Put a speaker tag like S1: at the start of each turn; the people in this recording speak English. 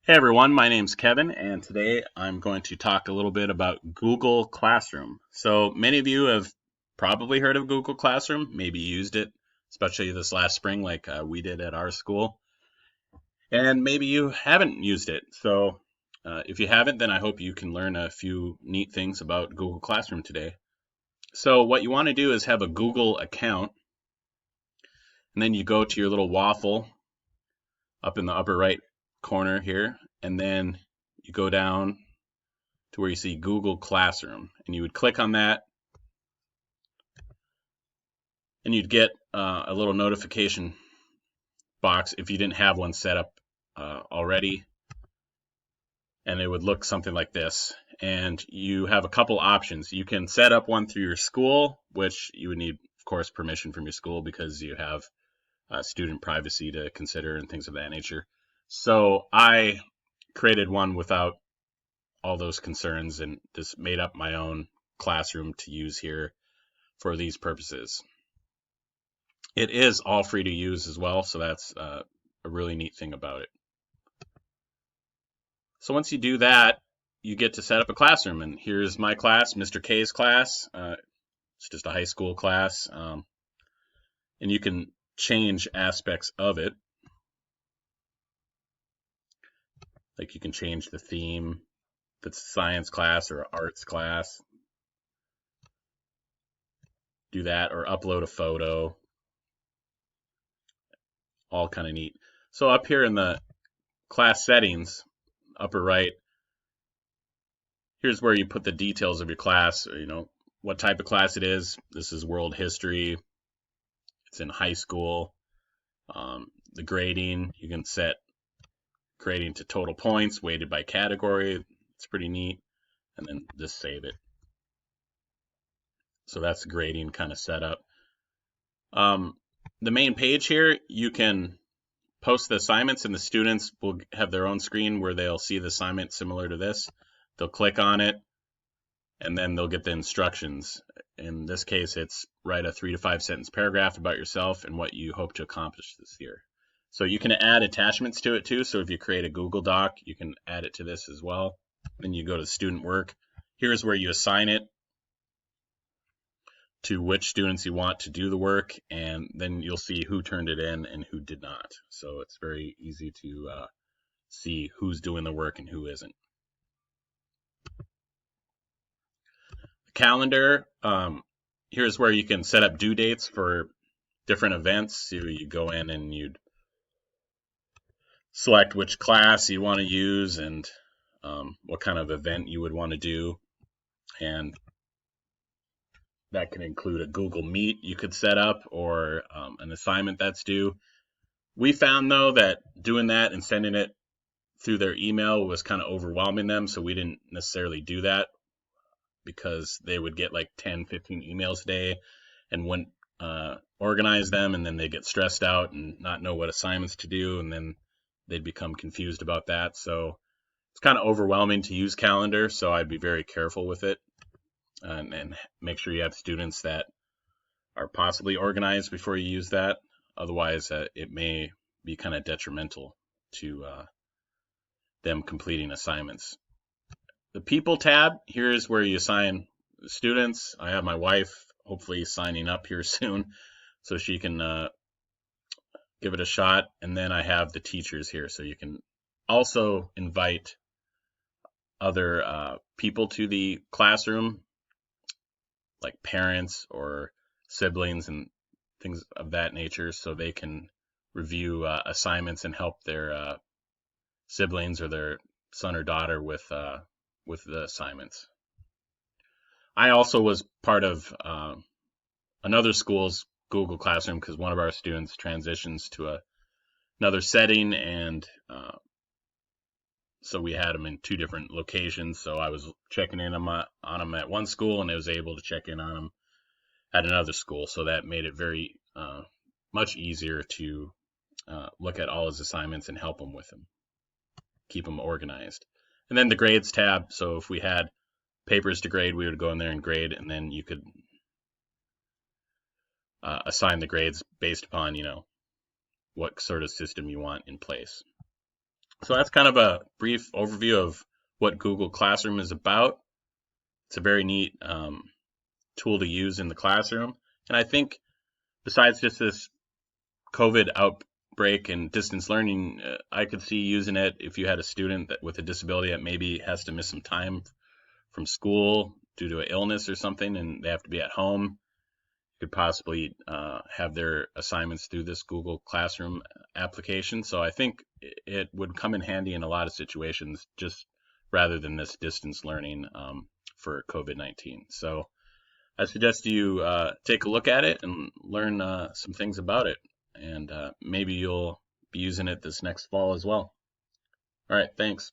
S1: Hey everyone, my name's Kevin, and today I'm going to talk a little bit about Google Classroom. So many of you have probably heard of Google Classroom, maybe used it, especially this last spring, like we did at our school, and maybe you haven't used it. So if you haven't, then I hope you can learn a few neat things about Google Classroom today. So what you want to do is have a Google account, and then you go to your little waffle up in the upper right corner here, and then you go down to where you see Google Classroom, and you would click on that, and you'd get a little notification box if you didn't have one set up already, and it would look something like this. And you have a couple options. You can set up one through your school, which you would need, of course, permission from your school because you have student privacy to consider and things of that nature. So I created one without all those concerns and just made up my own classroom to use here for these purposes. It is all free to use as well, so that's a really neat thing about it. So once you do that, you get to set up a classroom, and here's my class, Mr. K's class. It's just a high school class, and you can change aspects of it. Like you can change the theme, if it's a science class or arts class, do that, or upload a photo, all kind of neat. So up here in the class settings, upper right, here's where you put the details of your class, what type of class it is. This is world history. It's in high school. The grading, you can set grading to total points, weighted by category. It's pretty neat. And then just save it. So that's the grading kind of setup. The main page here, you can post the assignments, and the students will have their own screen where they'll see the assignment similar to this. They'll click on it, and then they'll get the instructions. In this case, it's write a 3 to 5 sentence paragraph about yourself and what you hope to accomplish this year. So you can add attachments to it too. So if you create a Google Doc, you can add it to this as well. Then you go to student work. Here's where you assign it to which students you want to do the work, and then you'll see who turned it in and who did not. So it's very easy to see who's doing the work and who isn't. Calendar, here's where you can set up due dates for different events. So you go in and you'd select which class you want to use and what kind of event you would want to do. And that can include a Google Meet you could set up or an assignment that's due. We found, though, that doing that and sending it through their email was kind of overwhelming them, so we didn't necessarily do that because they would get like 10, 15 emails a day and wouldn't organize them, and then they get stressed out and not know what assignments to do, and then they'd become confused about that. So it's kind of overwhelming to use Calendar, so I'd be very careful with it and make sure you have students that are possibly organized before you use that. Otherwise, it may be kind of detrimental to them completing assignments. The People tab, here's where you assign students. I have my wife hopefully signing up here soon so she can give it a shot. And then I have the teachers here, so you can also invite other people to the classroom, like parents or siblings and things of that nature, so they can review assignments and help their siblings or their son or daughter with the assignments. I also was part of another school's Google Classroom because one of our students transitions to another setting, and so we had them in two different locations. So I was checking in on them at one school, and I was able to check in on them at another school. So that made it very much easier to look at all his assignments and help him with them, keep them organized. And then the grades tab. So if we had papers to grade, we would go in there and grade, and then you could assign the grades based upon what sort of system you want in place. So that's kind of a brief overview of what Google Classroom is about. It's a very neat tool to use in the classroom. And I think besides just this COVID outbreak and distance learning, I could see using it if you had a student that with a disability that maybe has to miss some time from school due to an illness or something, and they have to be at home. You could possibly have their assignments through this Google Classroom application. So I think it would come in handy in a lot of situations, just rather than this distance learning for COVID-19. So I suggest you take a look at it and learn some things about it, and maybe you'll be using it this next fall as well. All right, thanks.